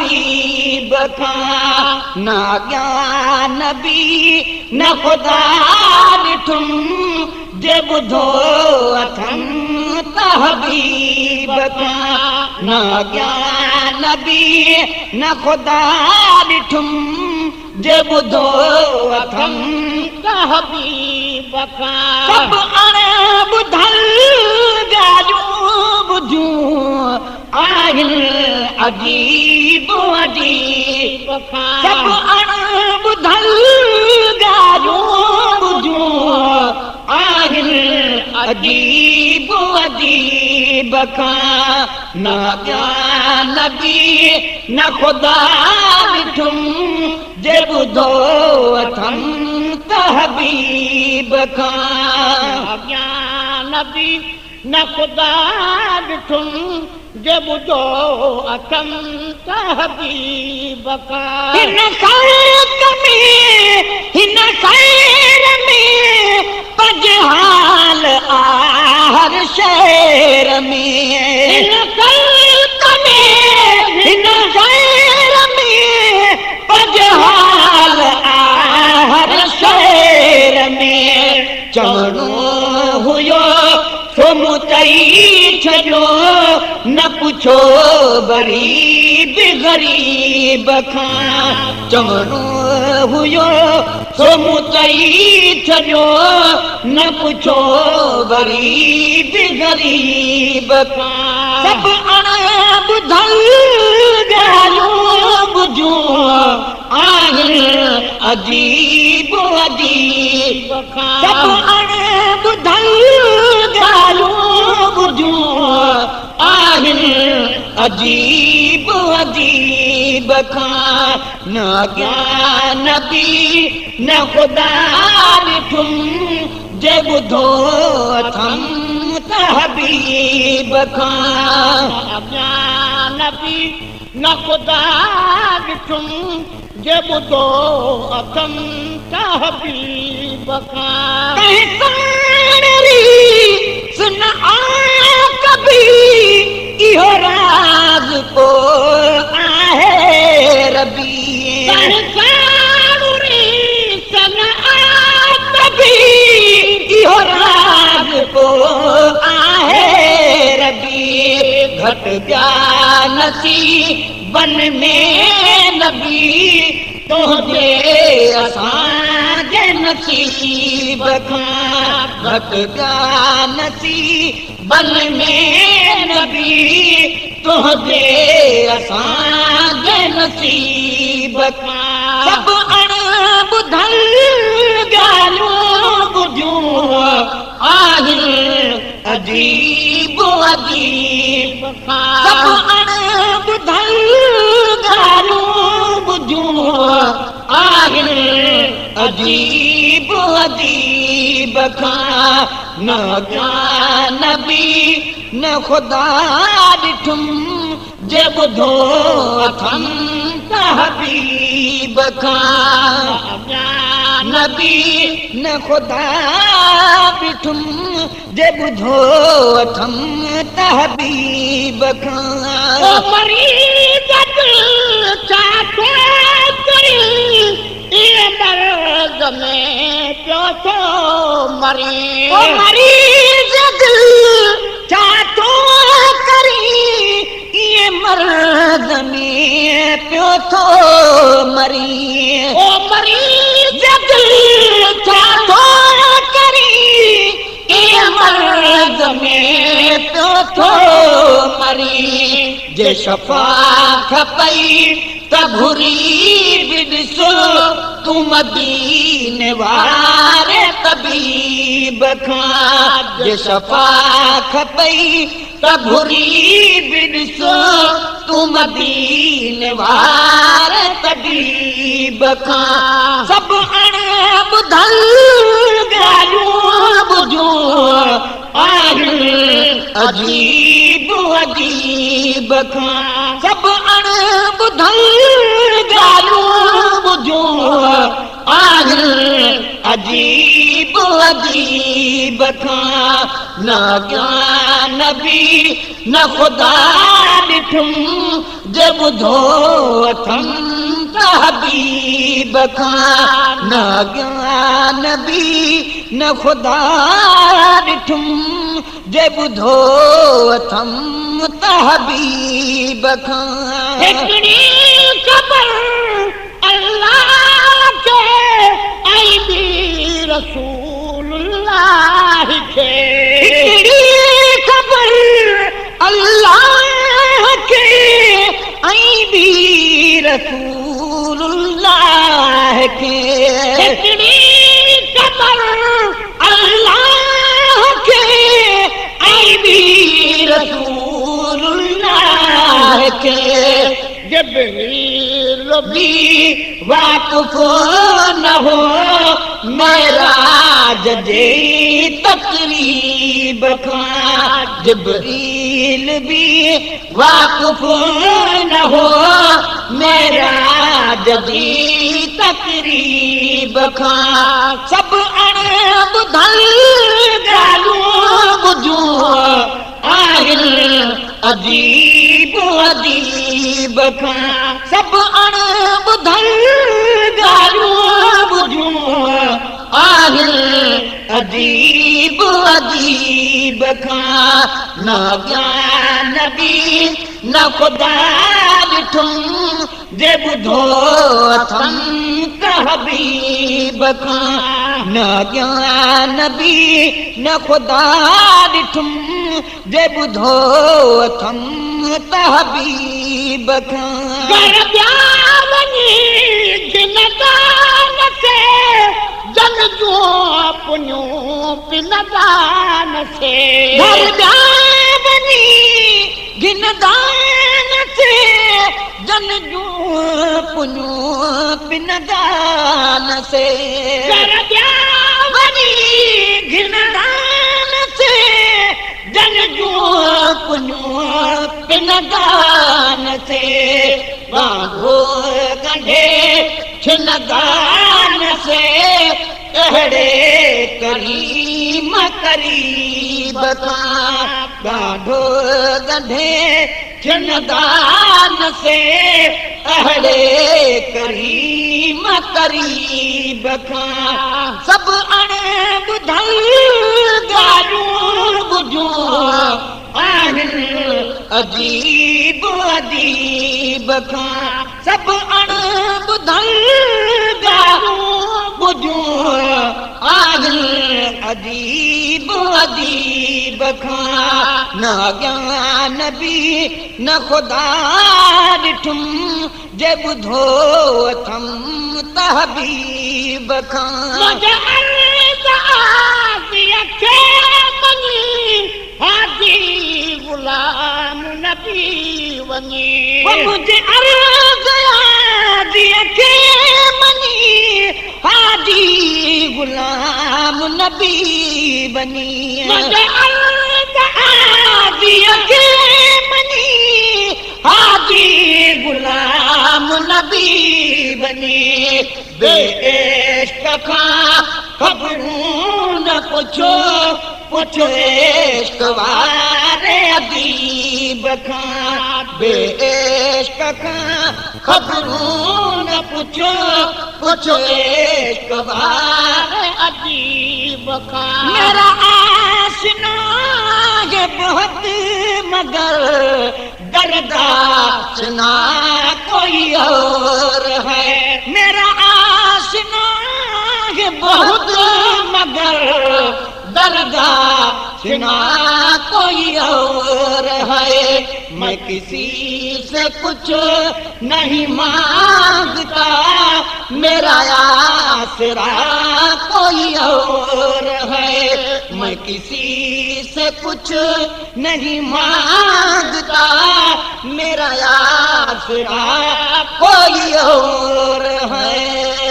हबीब खां न ज्ञान नबी न ख़ुदा ॾिठुम जे ॿुधो अथम त हबीब खां न ज्ञान नबी न ख़ुदा ॾिठुम जे ॿुधो अथम त हबीब खां सभु अण ॿुधल ॻाल्हियूं ॿुधियूं आहिनि अजीब अजीब सभु अण ॿुधल ॻाल्हियूं ॿुधियूं आहिनि अजीब अजीब खां न ज्ञान नबी न ख़ुदा ॾिठुम जे ॿुधो अथम त हबीब खां ज्ञान नबी न ख़ुदा ॾिठुम जे ॿुधो अथम त हबीब खां हिन ख़ल्क़ में हिन ख़ैर में पंज हाल हर शहर में हिन ख़ल्क़ में हिन ख़ैर में पंज हाल हर शहर में चवणो हुयो सो मूं चई छॾियो न पुछो गरीब गरीब खां चवणो हुयो सो मूं चई छॾियो न पुछो गरीब गरीब खां सभु अण ॿुधल ॻाल्हियूं ॿुधियूं आहिनि अजीब अजीब खां सभु अण ॿुधल ॻाल्हियूं ॿुधियूं आहिनि अजीब अजीब खां न ज्ञान नबी न ख़ुदा ॾिठुम जे ॿुधो अथम त हबीब खां ज्ञान नबी न ख़ुदा ॾिठुम जे ॿुधो अथम त हबीब खां सुन कभी इहो राज़ को आहे रबी सन कभी इहो राज़ को आहे रबी घटि ॼानसी बन में नबी तुंहिंजे असांजे नसीब खां घटि ॼानसी बन में नबी तुंहिंजे असांजे नसीब खां सभु अण ॿुधल ॻाल्हियूं ॿुधियूं आहिनि अजीब अजीब खां सभु अण ॿुधल ॻाल्हियूं ॿुधियूं आहिनि अजीब अजीब खां न ज्ञान नबी न ख़ुदा ॾिठुम जे ॿुधो अथम त हबीब खां ज्ञान नबी न ख़ुदा ॾिठुम जे ॿुधो अथम त हबीब खां मरीज़ छा थो करी इहे मर्ज़ में पियो थो मरी मरीज़ छा थो करी इहे मर्ज़ में पियो थो मरी मरीज़ छा थो करी इहे मर्ज़ में पियो थो मरी जे शफ़ा खपई त घुरी बि ॾिसो तूं मदीने वारे तबीब खां जे शफ़ा खपई त घुरी बि ॾिसो तूं मदीने वारे तबीब खां सभु अण ॿुधल ॻाल्हियूं ॿुधियूं आहिनि अजीब अजीब खां सभु अण ॿुधल ॻाल्हियूं ॿुधियूं आहिनि अजीब अजीब खां न ज्ञान नबी न ख़ुदा ॾिठुम जे जब ॿुधो अथमि त हबीब खां न ज्ञान बि न ख़ुदा ॾिठुमि जे ॿुधो अथमि त हबीब खां हिकिड़ी ख़बर अल्लाह खे ऐं ॿी रसूलुल्लाह खे हिकिड़ी ख़बर अल्लाह खे ऐं ॿी रसूलुल्लाह खे हिकिड़ी ख़बर अल्लाह खे ऐं ॿी रसूलुल्लाह खे जिब्रील बि वाक़ुफ़ न हो मेराज जे तक़रीब खां जिब्रील बि वाक़ुफ़ न हो मेराज जी तक़रीब खां सभु अणॿुधल ॻाल्हियूं ॿुधियूं आहिनि अजीब अजीब खां सभु अणॿुधल ॻाल्हियूं ॿुधियूं आहिनि अजीब अजीब खां न ज्ञान बि न ख़ुदा ॾिठुमि जे ॿुधो अथमि त हबीब खां न ज्ञान बि न ख़ुदा ॾिठुमि जे ॿुधो अथमि त हबीब खां घर ॿिया वञी जिन दान से जन जो पुञूं पिन दान से घर ॿिया वञी जिन दान से जन जो पुञूं पिन दान से घर ॿिया वञी जिन दान से जन जो पुञूं पिन दान से बांधो गंढे छिन दान से अहिड़े करीम करीब खां बांधो गंढे छिन दान से अहिड़े करीम करीब खां सभु अणॿुधल ॻाल्हियूं ॿुधियूं आहिनि अजीब अजीब खां सभु अणॿुधल ॻाल्हियूं ॿुधियूं आहिनि अजीब अजीब खां न ज्ञान बि न ख़ुदा ॾिठुमि जे ॿुधो अथमि त हबीब खां हाजी गुलाम नबी वञी मुंहिंजे अर्ज़ हाजीअ खे मञी हाजी गुलाम नबी वञी मुंहिंजे अर्ज़ हाजीअ खे मञी हाजी गुलाम नबी वञी बे इश्क खां ख़बरूं न पुछो पुछो इश्क वारे अदीब खां बे इश्क खां ख़बरूं न पुछो पुछो इश्क वारे अदीब खां मेरा आशिना है बहुत मगर दरदाश ना कोई और है मेरा आशिना है बहुत मगर दरगाह ना कोई और है मैं किसी से कुछ नहीं मांगता मेरा आसरा कोई और है मैं किसी से कुछ नहीं मांगता मेरा आसरा कोई और है